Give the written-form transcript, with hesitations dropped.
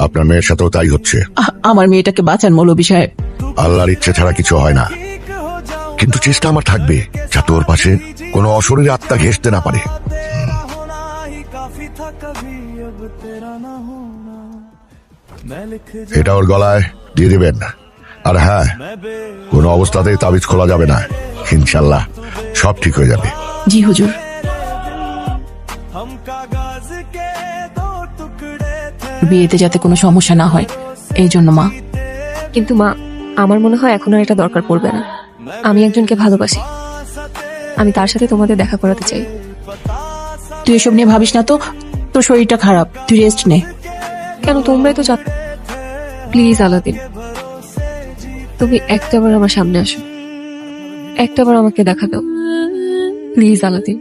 আপনার মেয়ের সাথেও তাই হচ্ছে। আমার মেয়েটাকে বাঁচান মৌলভী সাহেব। আল্লাহর ইচ্ছে ছাড়া কিছু হয় না, কিন্তু চেষ্টা আমার থাকবে যাতে ওর পাশে কোনো অশরীরী আত্মা ঘেঁষতে না পারে। এটা ওর গলায় দিয়ে দিবেন। আর হ্যাঁ, কোনো অবস্থাতেই তাবিজ খোলা যাবে না। ইনশাল্লাহ সব ঠিক হয়ে যাবে। জি হুজুর। বিয়েতে যাতে কোনো সমস্যা না হয় এই জন্য মা। কিন্তু মা, আমার মনে হয় এখন আর এটা দরকার পড়বে না। আমি একজনকে ভালোবাসি, আমি তার সাথে তোমাদের দেখা করাতে চাই। তুই এসব নিয়ে ভাবিস না তো, তোর শরীরটা খারাপ, তুই রেস্ট নে। কেন, তোমরাই তো প্লিজ আলাদিন, তুমি একটাবার আমার সামনে আসো, একটাবার আমাকে দেখা দাও প্লিজ আলাদিন।